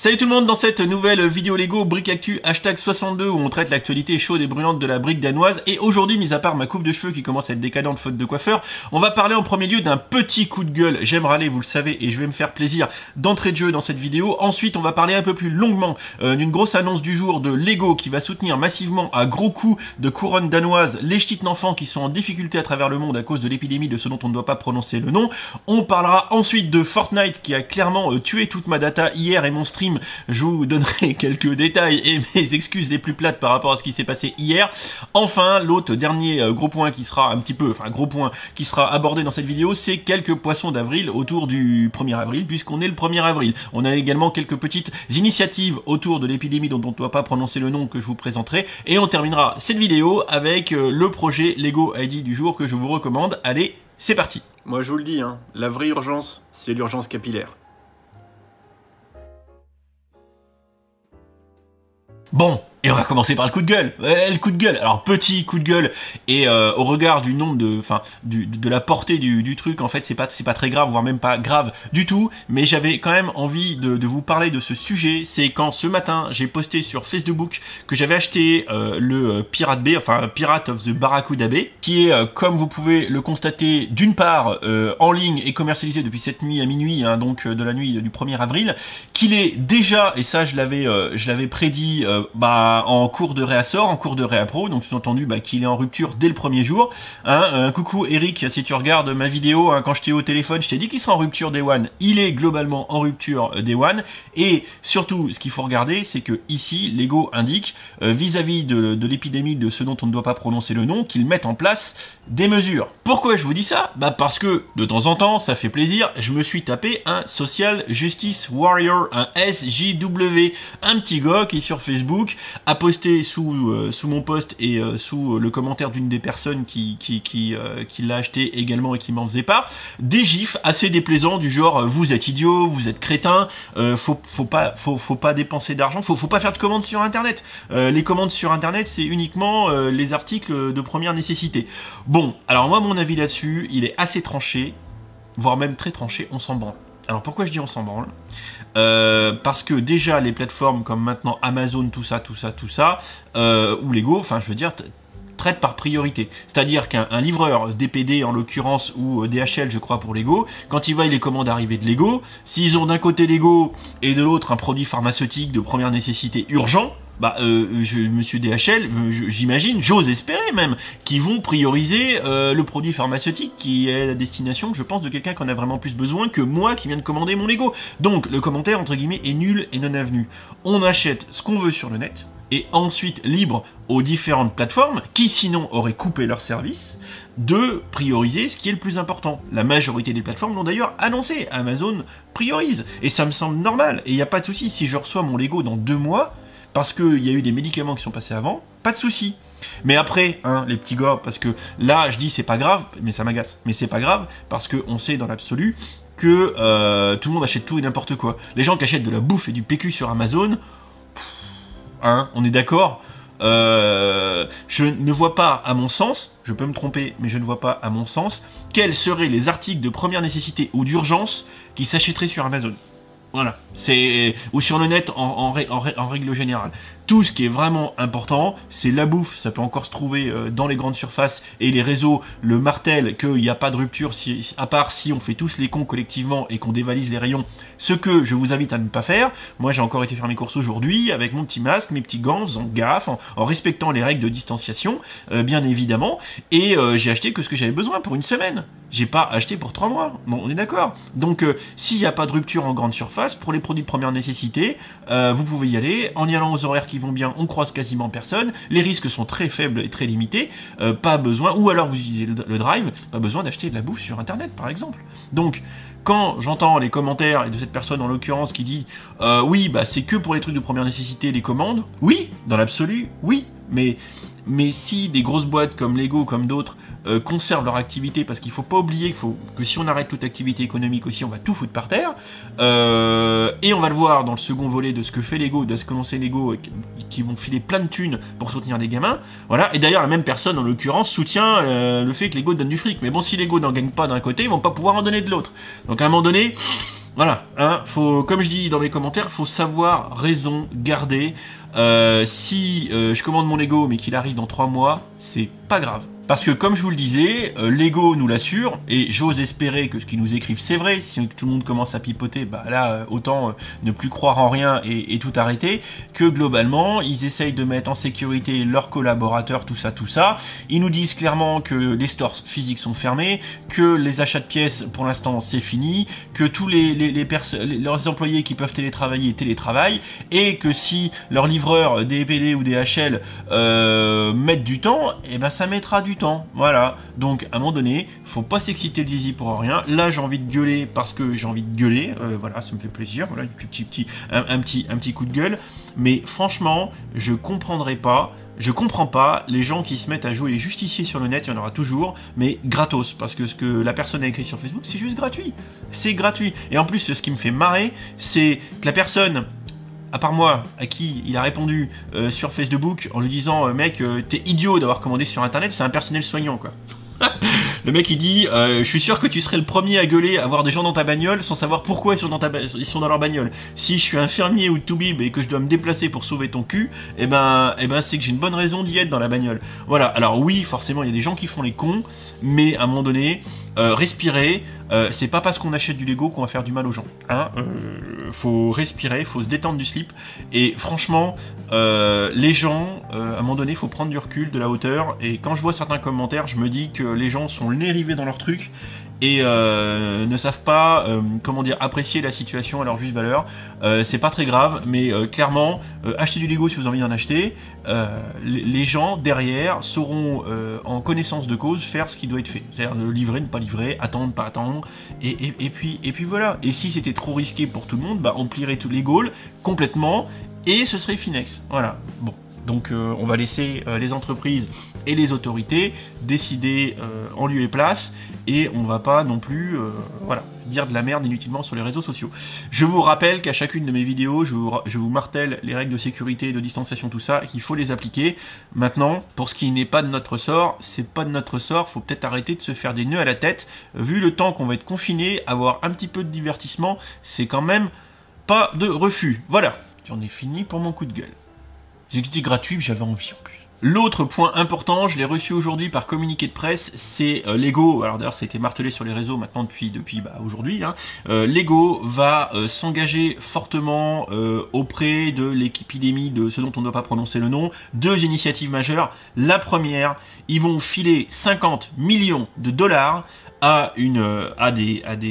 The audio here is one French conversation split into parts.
Salut tout le monde, dans cette nouvelle vidéo Lego Brick Actu #62 où on traite l'actualité chaude et brûlante de la brique danoise. Et aujourd'hui, mis à part ma coupe de cheveux qui commence à être décadente faute de coiffeur, on va parler en premier lieu d'un petit coup de gueule. J'aime râler, vous le savez, et je vais me faire plaisir d'entrée de jeu dans cette vidéo. Ensuite, on va parler un peu plus longuement d'une grosse annonce du jour de Lego qui va soutenir massivement à gros coups de couronne danoise les ch'tites enfants qui sont en difficulté à travers le monde à cause de l'épidémie de ce dont on ne doit pas prononcer le nom. On parlera ensuite de Fortnite qui a clairement tué toute ma data hier et mon stream. Je vous donnerai quelques détails et mes excuses les plus plates par rapport à ce qui s'est passé hier. Enfin, l'autre dernier gros point qui sera gros point qui sera abordé dans cette vidéo, c'est quelques poissons d'avril autour du 1er avril, puisqu'on est le 1er avril. On a également quelques petites initiatives autour de l'épidémie dont on ne doit pas prononcer le nom que je vous présenterai. Et on terminera cette vidéo avec le projet Lego ID du jour que je vous recommande. Allez, c'est parti. Moi je vous le dis, hein, la vraie urgence, c'est l'urgence capillaire. Bon, et on va commencer par le coup de gueule. Le coup de gueule. Alors petit coup de gueule et au regard du nombre de la portée du truc, en fait, c'est pas très grave, voire même pas grave du tout. Mais j'avais quand même envie de vous parler de ce sujet. C'est quand ce matin j'ai posté sur Facebook que j'avais acheté le Pirate Bay, enfin Pirate of the Barracuda Bay, qui est comme vous pouvez le constater, d'une part en ligne et commercialisé depuis cette nuit à minuit, hein, donc de la nuit du 1er avril, qu'il est déjà, et ça je l'avais prédit, en cours de réassort, en cours de réappro, donc sous-entendu qu'il est en rupture dès le premier jour. Hein, coucou Eric, si tu regardes ma vidéo, hein, quand je t'ai au téléphone, je t'ai dit qu'il sera en rupture Day One. Il est globalement en rupture Day One. Et surtout, ce qu'il faut regarder, c'est que ici, Lego indique, vis-à-vis de l'épidémie de ce dont on ne doit pas prononcer le nom, qu'ils mettent en place des mesures. Pourquoi je vous dis ça? Parce que, de temps en temps, ça fait plaisir, je me suis tapé un Social Justice Warrior, un SJW, un petit gars qui sur Facebook a posté sous mon post et sous le commentaire d'une des personnes qui l'a acheté également et qui m'en faisait part, des gifs assez déplaisants du genre vous êtes idiot, vous êtes crétin, faut pas dépenser d'argent, faut pas faire de commandes sur internet. Les commandes sur internet, c'est uniquement les articles de première nécessité. Bon, alors moi mon avis là-dessus, il est assez tranché, voire même très tranché, on s'en branle. Alors pourquoi je dis on s'en branle? Parce que déjà les plateformes comme maintenant Amazon, tout ça, ou Lego, enfin je veux dire, traitent par priorité. C'est-à-dire qu'un livreur DPD en l'occurrence, ou DHL je crois pour Lego, quand il voit les commandes arriver de Lego, s'ils ont d'un côté Lego et de l'autre un produit pharmaceutique de première nécessité urgent, monsieur DHL, j'imagine, j'ose espérer même, qu'ils vont prioriser le produit pharmaceutique qui est la destination, je pense, de quelqu'un qui en a vraiment plus besoin que moi qui viens de commander mon Lego. Donc le commentaire entre guillemets est nul et non avenu. On achète ce qu'on veut sur le net et ensuite libre aux différentes plateformes qui sinon auraient coupé leur service de prioriser ce qui est le plus important. La majorité des plateformes l'ont d'ailleurs annoncé. Amazon priorise et ça me semble normal et il n'y a pas de souci si je reçois mon Lego dans 2 mois. Parce qu'il y a eu des médicaments qui sont passés avant, pas de souci. Mais après, hein, les petits gars, parce que là, je dis c'est pas grave, mais ça m'agace. Mais c'est pas grave, parce qu'on sait dans l'absolu que tout le monde achète tout et n'importe quoi. Les gens qui achètent de la bouffe et du PQ sur Amazon, hein, on est d'accord. Je ne vois pas, à mon sens, je peux me tromper, mais je ne vois pas, à mon sens, quels seraient les articles de première nécessité ou d'urgence qui s'achèteraient sur Amazon. Voilà, ou sur le net en règle générale. Tout ce qui est vraiment important, c'est la bouffe. Ça peut encore se trouver dans les grandes surfaces et les réseaux le martèlent qu'il n'y a pas de rupture, à part si on fait tous les cons collectivement et qu'on dévalise les rayons. Ce que je vous invite à ne pas faire. Moi, j'ai encore été faire mes courses aujourd'hui avec mon petit masque, mes petits gants, en faisant gaffe, en respectant les règles de distanciation, bien évidemment. Et j'ai acheté que ce que j'avais besoin pour une semaine. J'ai pas acheté pour 3 mois. Bon, on est d'accord. Donc, s'il n'y a pas de rupture en grande surface, pour les produits de première nécessité, vous pouvez y aller. En y allant aux horaires qui vont bien, on croise quasiment personne. Les risques sont très faibles et très limités. Pas besoin, ou alors vous utilisez le drive, pas besoin d'acheter de la bouffe sur internet, par exemple. Donc, quand j'entends les commentaires et de cette personne en l'occurrence qui dit oui, c'est que pour les trucs de première nécessité les commandes, oui, dans l'absolu, oui, mais si des grosses boîtes comme Lego, comme d'autres, conservent leur activité, parce qu'il faut pas oublier que si on arrête toute activité économique aussi, on va tout foutre par terre, et on va le voir dans le second volet de ce que fait Lego, de ce que l'on sait Lego, qui vont filer plein de thunes pour soutenir les gamins, voilà, et d'ailleurs la même personne en l'occurrence soutient le fait que Lego donne du fric, mais bon, si Lego n'en gagne pas d'un côté, ils vont pas pouvoir en donner de l'autre, donc à un moment donné, Voilà, hein, faut, comme je dis dans mes commentaires, faut savoir raison garder. Si je commande mon Lego mais qu'il arrive dans 3 mois, c'est pas grave. Parce que comme je vous le disais, Lego nous l'assure, et j'ose espérer que ce qu'ils nous écrivent c'est vrai. Si tout le monde commence à pipoter, bah là autant ne plus croire en rien et tout arrêter. Que globalement, ils essayent de mettre en sécurité leurs collaborateurs, tout ça. Ils nous disent clairement que les stores physiques sont fermés, que les achats de pièces pour l'instant c'est fini, que tous leurs employés qui peuvent télétravaillent, et que si leurs livreurs DPD ou DHL mettent du temps, et ben ça mettra du temps, voilà. Donc à un moment donné, faut pas s'exciter le zizi pour rien. Là j'ai envie de gueuler parce que j'ai envie de gueuler, voilà, ça me fait plaisir, voilà, un petit coup de gueule. Mais franchement, je comprends pas les gens qui se mettent à jouer les justiciers sur le net. Il y en aura toujours, mais gratos, parce que ce que la personne a écrit sur Facebook, c'est juste gratuit, c'est gratuit. Et en plus, ce qui me fait marrer, c'est que la personne, à part moi, à qui il a répondu sur Facebook en lui disant mec, t'es idiot d'avoir commandé sur internet, c'est un personnel soignant, quoi. Le mec il dit je suis sûr que tu serais le premier à gueuler, à voir des gens dans ta bagnole sans savoir pourquoi ils sont dans leur bagnole. Si je suis infirmier ou toubib et que je dois me déplacer pour sauver ton cul, eh ben c'est que j'ai une bonne raison d'y être dans la bagnole. Voilà, alors oui, forcément il y a des gens qui font les cons, mais à un moment donné, respirer, c'est pas parce qu'on achète du Lego qu'on va faire du mal aux gens, hein. Faut respirer, faut se détendre du slip, et franchement les gens, à un moment donné, faut prendre du recul, de la hauteur, et quand je vois certains commentaires, je me dis que les gens sont le nez rivé dans leur truc et ne savent pas comment dire, apprécier la situation à leur juste valeur. C'est pas très grave, mais clairement, achetez du Lego si vous avez envie d'en acheter. Les gens derrière sauront en connaissance de cause faire ce qui doit être fait, c'est-à-dire livrer, ne pas livrer, attendre, pas attendre, et puis voilà. Et si c'était trop risqué pour tout le monde, bah on plierait tous les goals complètement et ce serait finex. Voilà, bon. Donc on va laisser les entreprises et les autorités décider en lieu et place, et on va pas non plus voilà, dire de la merde inutilement sur les réseaux sociaux. Je vous rappelle qu'à chacune de mes vidéos, je vous martèle les règles de sécurité, de distanciation, tout ça, et qu'il faut les appliquer. Maintenant, pour ce qui n'est pas de notre sort, c'est pas de notre sort, faut peut-être arrêter de se faire des nœuds à la tête. Vu le temps qu'on va être confiné, avoir un petit peu de divertissement, c'est quand même pas de refus. Voilà, j'en ai fini pour mon coup de gueule. C'était gratuit, j'avais envie en plus. L'autre point important, je l'ai reçu aujourd'hui par communiqué de presse, c'est Lego. Alors d'ailleurs ça a été martelé sur les réseaux maintenant depuis aujourd'hui, hein. Lego va s'engager fortement auprès de l'équipidémie de ce dont on ne doit pas prononcer le nom. 2 initiatives majeures. La première, ils vont filer 50 millions de dollars à des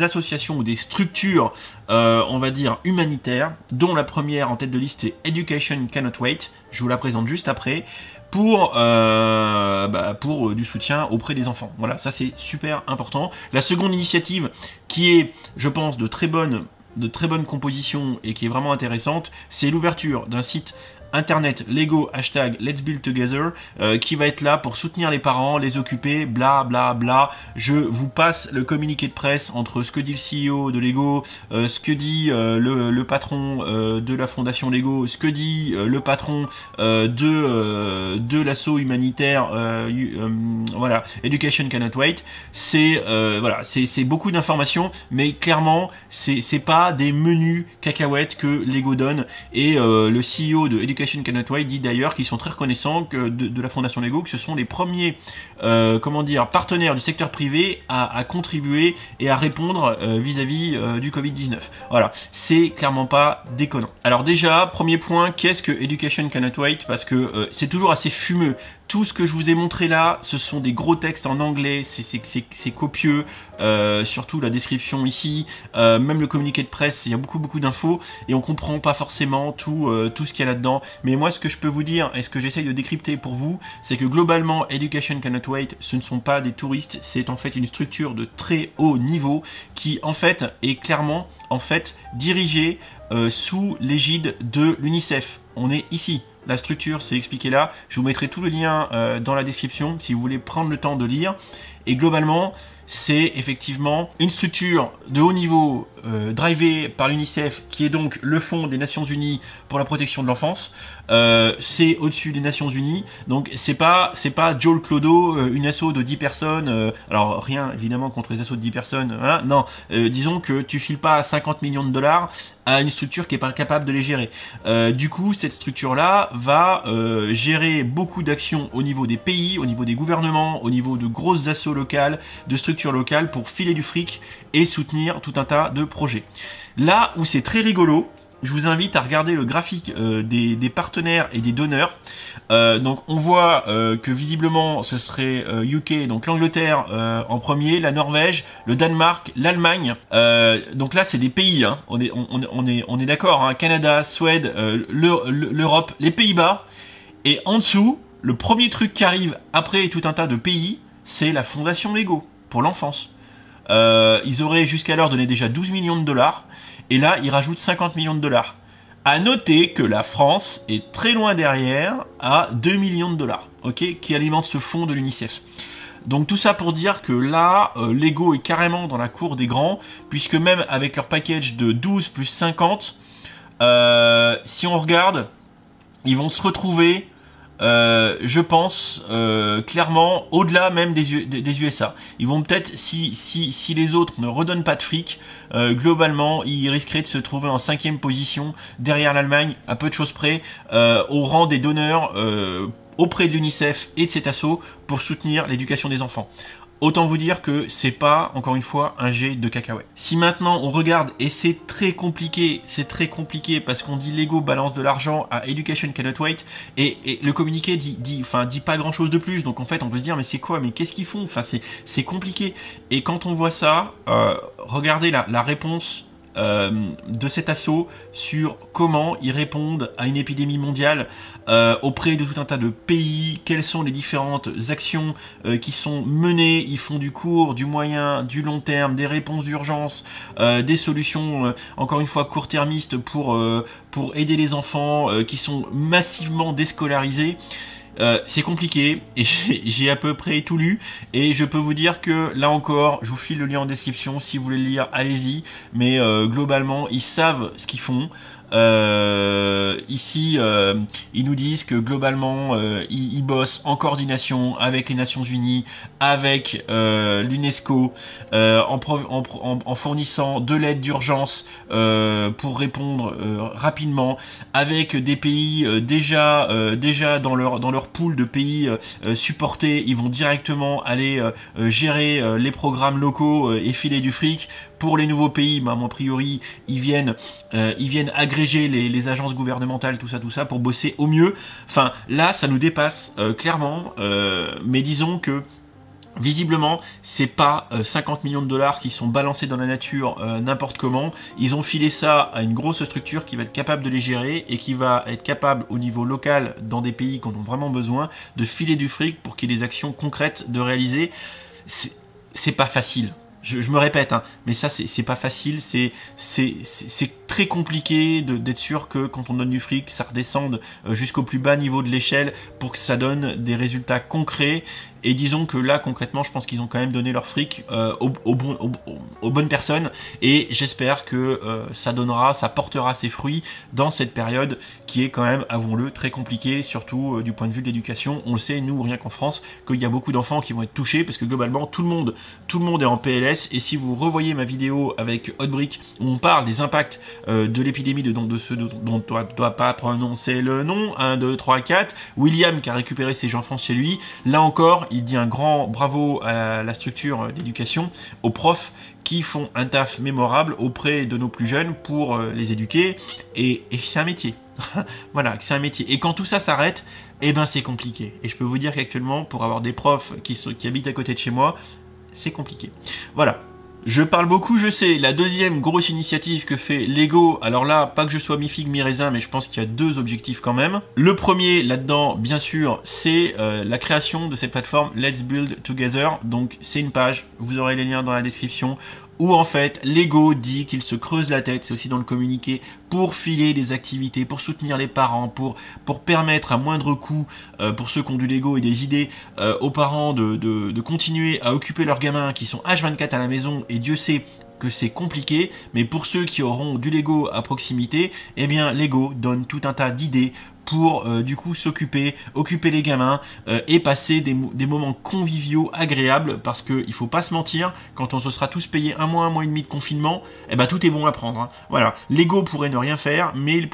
associations ou des structures on va dire humanitaires, dont la première en tête de liste est Education Cannot Wait. Je vous la présente juste après, pour du soutien auprès des enfants. Voilà, ça c'est super important. La seconde initiative, qui est, je pense, de très bonne composition et qui est vraiment intéressante, c'est l'ouverture d'un site internet Lego #Let'sBuildTogether qui va être là pour soutenir les parents, les occuper, bla bla bla. Je vous passe le communiqué de presse entre ce que dit le CEO de Lego, ce que dit le patron de la fondation Lego, ce que dit le patron de l'assaut humanitaire voilà, Education Cannot Wait. C'est voilà, c'est beaucoup d'informations, mais clairement c'est pas des menus cacahuètes que Lego donne, et le CEO de Education Cannot Wait dit d'ailleurs qu'ils sont très reconnaissants de la fondation Lego, que ce sont les premiers partenaires du secteur privé à contribuer et à répondre vis-à-vis du Covid-19. Voilà, c'est clairement pas déconnant. Alors déjà, premier point, qu'est-ce que Education Cannot Wait? Parce que c'est toujours assez fumeux. Tout ce que je vous ai montré là, ce sont des gros textes en anglais, c'est copieux, surtout la description ici, même le communiqué de presse, il y a beaucoup d'infos, et on comprend pas forcément tout ce qu'il y a là-dedans. Mais moi, ce que je peux vous dire, et ce que j'essaye de décrypter pour vous, c'est que globalement, Education Cannot Wait, ce ne sont pas des touristes, c'est en fait une structure de très haut niveau, qui en fait est clairement dirigée sous l'égide de l'UNICEF. On est ici. La structure, c'est expliqué là. Je vous mettrai tout le lien dans la description si vous voulez prendre le temps de lire. Et globalement, c'est effectivement une structure de haut niveau drivée par l'UNICEF, qui est donc le Fonds des Nations Unies pour la protection de l'enfance. C'est au-dessus des Nations Unies, donc c'est pas Joel Clodo, une asso de 10 personnes, alors rien évidemment contre les assos de 10 personnes, hein, non, disons que tu files pas 50 millions de dollars à une structure qui est pas capable de les gérer. Du coup, cette structure-là va gérer beaucoup d'actions au niveau des pays, au niveau des gouvernements, au niveau de grosses assos locales, de structures locales pour filer du fric et soutenir tout un tas de projets. Là où c'est très rigolo, je vous invite à regarder le graphique des partenaires et des donneurs. Donc on voit que visiblement ce serait UK, donc l'Angleterre en premier, la Norvège, le Danemark, l'Allemagne. Donc là c'est des pays, hein. On est d'accord, hein. Canada, Suède, l'Europe, les Pays-Bas. Et en dessous, le premier truc qui arrive après tout un tas de pays, c'est la Fondation Lego pour l'enfance. Ils auraient jusqu'alors donné déjà 12 millions de dollars. Et là, ils rajoutent 50 millions de dollars. À noter que la France est très loin derrière, à 2 millions de dollars, ok, qui alimente ce fonds de l'UNICEF. Donc tout ça pour dire que là, Lego est carrément dans la cour des grands, puisque même avec leur package de 12 plus 50, si on regarde, ils vont se retrouver, je pense, clairement, au-delà même des USA. Ils vont peut-être, si les autres ne redonnent pas de fric, globalement, ils risqueraient de se trouver en 5e position, derrière l'Allemagne, à peu de choses près, au rang des donneurs auprès de l'UNICEF et de cet assaut pour soutenir l'éducation des enfants. Autant vous dire que c'est pas, encore une fois, un jet de cacahuètes. Si maintenant on regarde, et c'est très compliqué parce qu'on dit Lego balance de l'argent à Education Cannot Wait, et le communiqué dit pas grand chose de plus, donc en fait on peut se dire mais c'est quoi, mais qu'est-ce qu'ils font, enfin c'est compliqué. Et quand on voit ça, regardez la réponse de cet assaut sur comment ils répondent à une épidémie mondiale auprès de tout un tas de pays, quelles sont les différentes actions qui sont menées, ils font du court, du moyen, du long terme, des réponses d'urgence, des solutions encore une fois court-termistes pour aider les enfants qui sont massivement déscolarisés. C'est compliqué et j'ai à peu près tout lu et je peux vous dire que là encore, je vous file le lien en description si vous voulez le lire, allez-y, mais globalement ils savent ce qu'ils font. Ici, ils nous disent que globalement, ils bossent en coordination avec les Nations Unies, avec l'UNESCO, en fournissant de l'aide d'urgence pour répondre rapidement, avec des pays déjà dans leur pool de pays supportés. Ils vont directement aller gérer les programmes locaux et filer du fric. Pour les nouveaux pays, a priori, ils viennent agréger les agences gouvernementales, tout ça, pour bosser au mieux. Enfin, là, ça nous dépasse clairement, mais disons que visiblement, c'est pas 50 millions de dollars qui sont balancés dans la nature n'importe comment. Ils ont filé ça à une grosse structure qui va être capable de les gérer et qui va être capable au niveau local, dans des pays qui en ont vraiment besoin, de filer du fric pour qu'il y ait des actions concrètes de réaliser. C'est pas facile. Je me répète, hein, mais ça c'est pas facile, c'est très compliqué d'être sûr que quand on donne du fric, ça redescende jusqu'au plus bas niveau de l'échelle pour que ça donne des résultats concrets. Et disons que là, concrètement, je pense qu'ils ont quand même donné leur fric aux bonnes personnes. Et j'espère que ça portera ses fruits dans cette période qui est quand même, avouons-le, très compliquée, surtout du point de vue de l'éducation. On le sait, nous, rien qu'en France, qu'il y a beaucoup d'enfants qui vont être touchés parce que globalement, tout le monde est en PLS. Et si vous revoyez ma vidéo avec Hotbrick, où on parle des impacts de l'épidémie de ceux dont on ne doit pas prononcer le nom, 1, 2, 3, 4, William qui a récupéré ses enfants chez lui, là encore, il dit un grand bravo à la structure d'éducation, aux profs qui font un taf mémorable auprès de nos plus jeunes pour les éduquer, et c'est un métier. Voilà, c'est un métier. Et quand tout ça s'arrête, eh ben c'est compliqué. Et je peux vous dire qu'actuellement, pour avoir des profs qui habitent à côté de chez moi, c'est compliqué. Voilà. Je parle beaucoup, je sais. La deuxième grosse initiative que fait Lego, alors là, pas que je sois mi-figue mi-raisin, mais je pense qu'il y a deux objectifs quand même. Le premier, là-dedans, bien sûr, c'est la création de cette plateforme Let's Build Together. Donc, c'est une page, vous aurez les liens dans la description, où en fait Lego dit qu'il se creuse la tête, c'est aussi dans le communiqué, pour filer des activités, pour soutenir les parents, pour permettre à moindre coût, pour ceux qui ont du Lego et des idées, aux parents de continuer à occuper leurs gamins qui sont H24 à la maison, et Dieu sait que c'est compliqué, mais pour ceux qui auront du Lego à proximité, eh bien Lego donne tout un tas d'idées pour du coup occuper les gamins et passer des moments conviviaux agréables, parce que il faut pas se mentir, quand on se sera tous payé un mois et demi de confinement, eh ben tout est bon à prendre, hein. Voilà, Lego pourrait ne rien faire, mais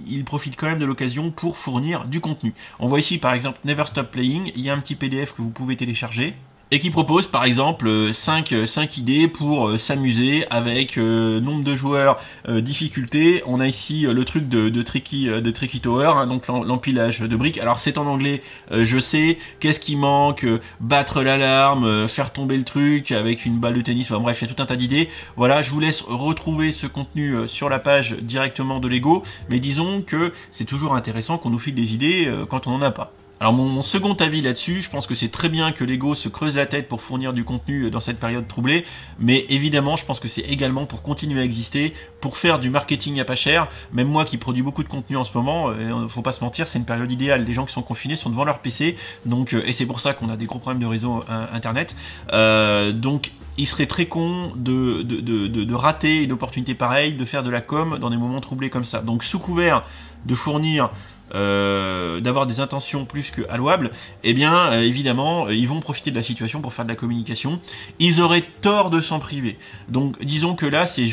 il profite quand même de l'occasion pour fournir du contenu. On voit ici par exemple Never Stop Playing, il y a un petit PDF que vous pouvez télécharger, et qui propose par exemple 5 idées pour s'amuser avec nombre de joueurs, difficulté. On a ici le truc de Tricky Tower, hein, donc l'empilage de briques. Alors c'est en anglais, je sais. Qu'est-ce qui manque? Battre l'alarme, faire tomber le truc avec une balle de tennis. Enfin, bref, il y a tout un tas d'idées. Voilà, je vous laisse retrouver ce contenu sur la page directement de Lego. Mais disons que c'est toujours intéressant qu'on nous file des idées quand on n'en a pas. Alors mon second avis là-dessus, je pense que c'est très bien que Lego se creuse la tête pour fournir du contenu dans cette période troublée, mais évidemment je pense que c'est également pour continuer à exister, pour faire du marketing à pas cher. Même moi qui produis beaucoup de contenu en ce moment, faut pas se mentir, c'est une période idéale. Les gens qui sont confinés sont devant leur PC, donc et c'est pour ça qu'on a des gros problèmes de réseau internet. Donc il serait très con de rater une opportunité pareille, de faire de la com dans des moments troublés comme ça. Donc sous couvert de fournir d'avoir des intentions plus que allouables, eh bien évidemment ils vont profiter de la situation pour faire de la communication. Ils auraient tort de s'en priver. Donc disons que là c'est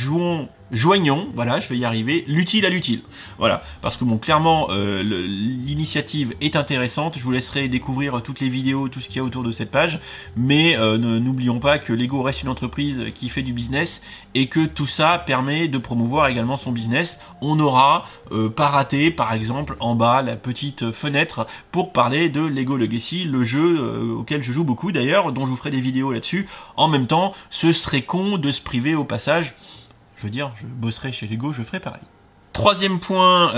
joignons, voilà, je vais y arriver, l'utile à l'utile. Voilà, parce que bon, clairement, l'initiative est intéressante. Je vous laisserai découvrir toutes les vidéos, tout ce qu'il y a autour de cette page. Mais n'oublions pas que Lego reste une entreprise qui fait du business et que tout ça permet de promouvoir également son business. On aura pas raté, par exemple, en bas, la petite fenêtre pour parler de Lego Legacy, le jeu auquel je joue beaucoup d'ailleurs, dont je vous ferai des vidéos là-dessus. En même temps, ce serait con de se priver au passage. Je veux dire, je bosserai chez Lego, je ferai pareil. Troisième point,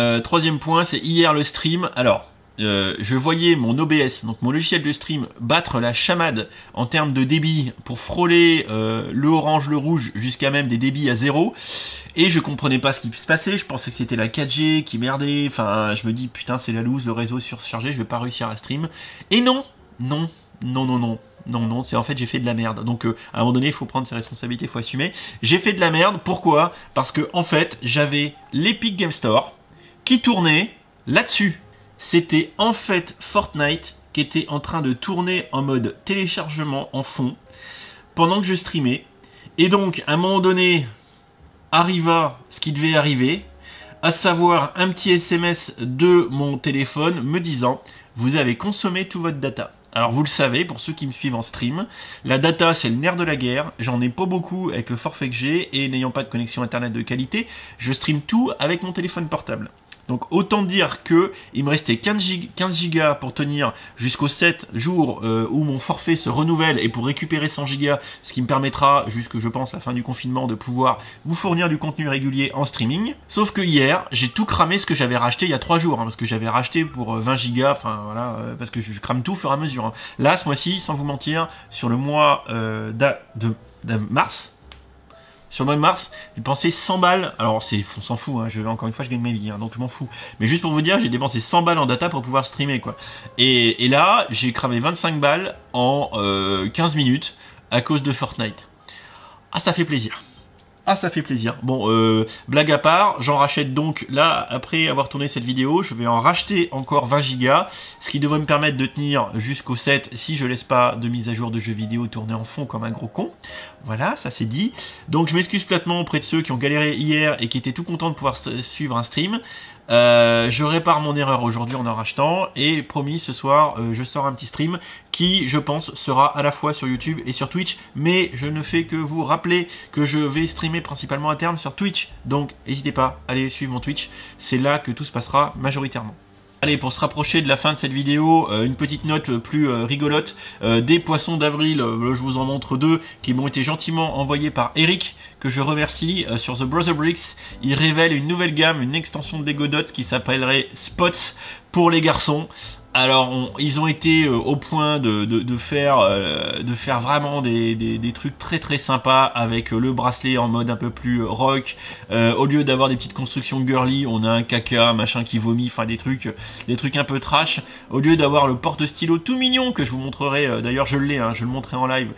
c'est hier le stream. Alors, je voyais mon OBS, donc mon logiciel de stream, battre la chamade en termes de débit pour frôler le orange, le rouge, jusqu'à même des débits à 0. Et je comprenais pas ce qui se passait. Je pensais que c'était la 4G qui merdait. Enfin, je me dis, putain, c'est la loose, le réseau surchargé, je vais pas réussir à stream. Et non, c'est en fait j'ai fait de la merde. Donc à un moment donné il faut prendre ses responsabilités, il faut assumer. J'ai fait de la merde, pourquoi? Parce que en fait j'avais l'Epic Game Store qui tournait là-dessus. C'était en fait Fortnite qui était en train de tourner en mode téléchargement en fond pendant que je streamais. Et donc à un moment donné arriva ce qui devait arriver, à savoir un petit SMS de mon téléphone me disant vous avez consommé tout votre data. Alors vous le savez, pour ceux qui me suivent en stream, la data c'est le nerf de la guerre, j'en ai pas beaucoup avec le forfait que j'ai, et n'ayant pas de connexion internet de qualité, je stream tout avec mon téléphone portable. Donc autant dire que il me restait 15 gigas pour tenir jusqu'aux 7 jours où mon forfait se renouvelle, et pour récupérer 100 gigas, ce qui me permettra, jusque je pense la fin du confinement, de pouvoir vous fournir du contenu régulier en streaming. Sauf que hier, j'ai tout cramé ce que j'avais racheté il y a 3 jours, hein, parce que j'avais racheté pour 20 gigas, enfin voilà, parce que je crame tout au fur et à mesure. Hein. Là, ce mois-ci, sans vous mentir, sur le mois de mars, sur le mois de mars, j'ai dépensé 100 balles. Alors, on s'en fout, hein, encore une fois, je gagne ma vie, hein, donc je m'en fous. Mais juste pour vous dire, j'ai dépensé 100 balles en data pour pouvoir streamer, quoi. Et là, j'ai cramé 25 balles en 15 minutes à cause de Fortnite. Ah, ça fait plaisir. Ah, ça fait plaisir. Bon, blague à part, j'en rachète donc là, après avoir tourné cette vidéo, je vais en racheter encore 20 gigas, ce qui devrait me permettre de tenir jusqu'au 7 si je laisse pas de mise à jour de jeux vidéo tourner en fond comme un gros con. Voilà, ça c'est dit. Donc je m'excuse platement auprès de ceux qui ont galéré hier et qui étaient tout contents de pouvoir suivre un stream. Je répare mon erreur aujourd'hui en rachetant, et promis, ce soir je sors un petit stream qui, je pense, sera à la fois sur YouTube et sur Twitch, mais je ne fais que vous rappeler que je vais streamer principalement à terme sur Twitch, donc n'hésitez pas à aller suivre mon Twitch, c'est là que tout se passera majoritairement. Allez, pour se rapprocher de la fin de cette vidéo, une petite note plus rigolote. Des poissons d'avril, je vous en montre 2, qui m'ont été gentiment envoyés par Eric, que je remercie, sur The Brother Bricks. Il révèle une nouvelle gamme, une extension de Lego Dots qui s'appellerait Spots pour les garçons. Alors, ils ont été au point de faire vraiment des trucs très très sympas avec le bracelet en mode un peu plus rock. Au lieu d'avoir des petites constructions girly, on a un caca, machin qui vomit, enfin des trucs un peu trash. Au lieu d'avoir le porte-stylo tout mignon que je vous montrerai, d'ailleurs je l'ai, hein, je le montrerai en live,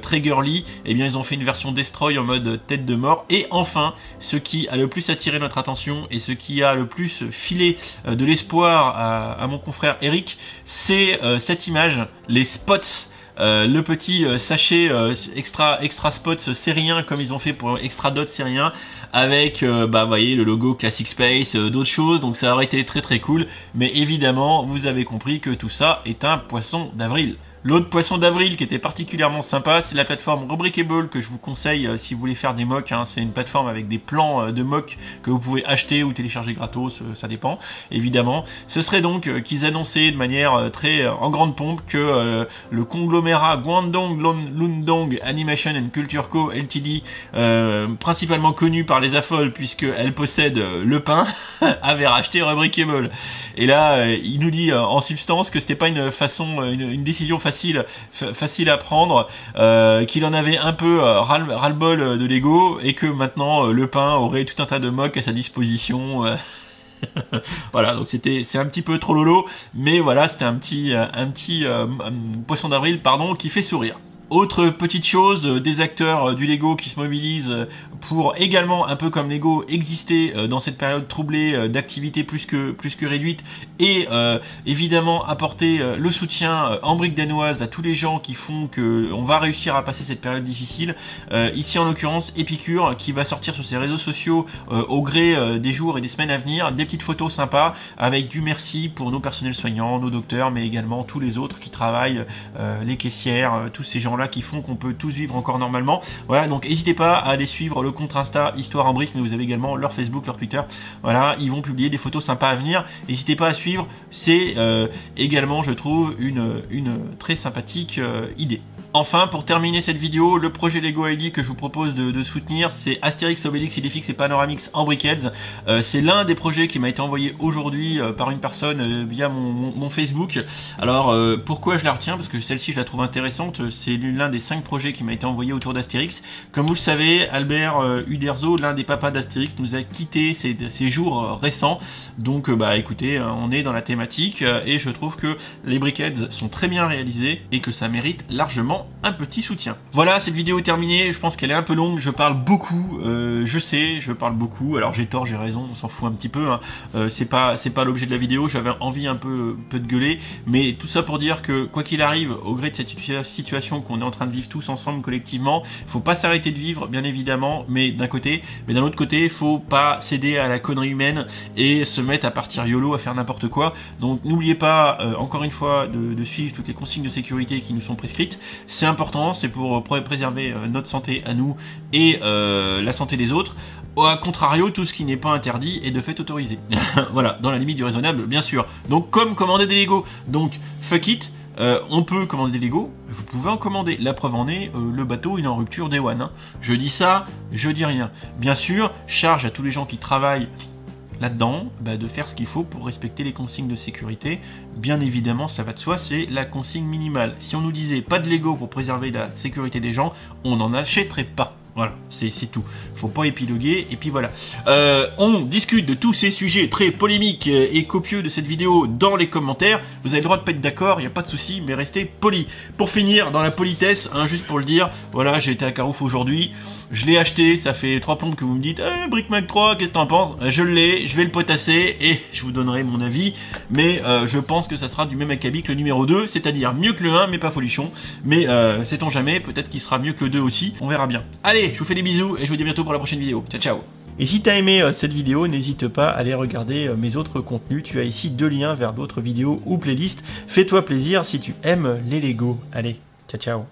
très girly, eh bien ils ont fait une version Destroy en mode tête de mort. Et enfin, ce qui a le plus attiré notre attention et ce qui a le plus filé de l'espoir à mon confrère Eric, c'est cette image, les spots, le petit sachet extra spots sérien comme ils ont fait pour Extra Dot sérien avec vous voyez le logo Classic Space, d'autres choses, donc ça aurait été très très cool, mais évidemment vous avez compris que tout ça est un poisson d'avril. L'autre poisson d'avril qui était particulièrement sympa, c'est la plateforme Rubricable que je vous conseille si vous voulez faire des mocks. Hein. C'est une plateforme avec des plans de mocks que vous pouvez acheter ou télécharger gratos, ça dépend, évidemment. Ce serait donc qu'ils annonçaient de manière très en grande pompe que le conglomérat Guangdong Lundong Animation and Culture Co Ltd, principalement connu par les affoles puisqu'elle possède le pain, avait racheté Rubricable. Et là, il nous dit en substance que c'était pas une décision facile à prendre, qu'il en avait un peu ras-le-bol de Lego et que maintenant le pain aurait tout un tas de mocks à sa disposition. Voilà, donc c'est un petit peu trop lolo, mais voilà, c'était un petit poisson d'avril, pardon, qui fait sourire. Autre petite chose, des acteurs du Lego qui se mobilisent pour également, un peu comme Lego, exister dans cette période troublée d'activité plus que réduite et évidemment apporter le soutien en briques danoises à tous les gens qui font que on va réussir à passer cette période difficile. Ici en l'occurrence Epicure qui va sortir sur ses réseaux sociaux au gré des jours et des semaines à venir des petites photos sympas avec du merci pour nos personnels soignants, nos docteurs, mais également tous les autres qui travaillent, les caissières, tous ces gens là qui font qu'on peut tous vivre encore normalement. Voilà, donc n'hésitez pas à aller suivre le compte Insta Histoire en briques, mais vous avez également leur Facebook, leur Twitter. Voilà, ils vont publier des photos sympas à venir. N'hésitez pas à suivre, c'est également, je trouve, une très sympathique idée. Enfin, pour terminer cette vidéo, le projet Lego ID que je vous propose de soutenir, c'est Astérix, Obélix, Idéfix et Panoramix en briquettes. C'est l'un des projets qui m'a été envoyé aujourd'hui par une personne via mon Facebook. Alors, pourquoi je la retiens? Parce que celle-ci, je la trouve intéressante. C'est l'un des 5 projets qui m'a été envoyé autour d'Astérix. Comme vous le savez, Albert Uderzo, l'un des papas d'Astérix, nous a quitté ces jours récents. Donc, écoutez, on est dans la thématique et je trouve que les briquettes sont très bien réalisées et que ça mérite largement un petit soutien. Voilà, cette vidéo est terminée. Je pense qu'elle est un peu longue. Je parle beaucoup. Je sais, je parle beaucoup. Alors j'ai tort, j'ai raison. On s'en fout un petit peu. Hein. C'est pas l'objet de la vidéo. J'avais envie un peu de gueuler, mais tout ça pour dire que quoi qu'il arrive, au gré de cette situation qu'on est en train de vivre tous ensemble collectivement, faut pas s'arrêter de vivre, bien évidemment. Mais d'un côté, mais d'un autre côté, faut pas céder à la connerie humaine et se mettre à partir YOLO, à faire n'importe quoi. Donc n'oubliez pas, encore une fois, de suivre toutes les consignes de sécurité qui nous sont prescrites. C'est important, c'est pour préserver notre santé à nous et la santé des autres. A contrario, tout ce qui n'est pas interdit est de fait autorisé. Voilà, dans la limite du raisonnable, bien sûr. Donc comme commander des Lego. Donc fuck it, on peut commander des Lego, vous pouvez en commander. La preuve en est, le bateau il est en rupture Day One. Hein. Je dis ça, je dis rien. Bien sûr, charge à tous les gens qui travaillent là-dedans, de faire ce qu'il faut pour respecter les consignes de sécurité. Bien évidemment, ça va de soi, c'est la consigne minimale. Si on nous disait pas de Lego pour préserver la sécurité des gens, on n'en achèterait pas. Voilà, c'est tout. Faut pas épiloguer, et puis voilà. On discute de tous ces sujets très polémiques et copieux de cette vidéo dans les commentaires. Vous avez le droit de pas être d'accord, il n'y a pas de souci, mais restez polis. Pour finir, dans la politesse, hein, juste pour le dire, voilà, j'ai été à Carouf aujourd'hui. Je l'ai acheté, ça fait 3 plombes que vous me dites « Brick Mac 3, qu'est-ce que t'en penses ?» Je l'ai, je vais le potasser et je vous donnerai mon avis. Mais je pense que ça sera du même acabit que le numéro 2, c'est-à-dire mieux que le 1, mais pas folichon. Mais sait-on jamais, peut-être qu'il sera mieux que le 2 aussi, on verra bien. Allez, je vous fais des bisous et je vous dis à bientôt pour la prochaine vidéo. Ciao, ciao. Et si t'as aimé cette vidéo, n'hésite pas à aller regarder mes autres contenus. Tu as ici 2 liens vers d'autres vidéos ou playlists. Fais-toi plaisir si tu aimes les Lego. Allez, ciao, ciao.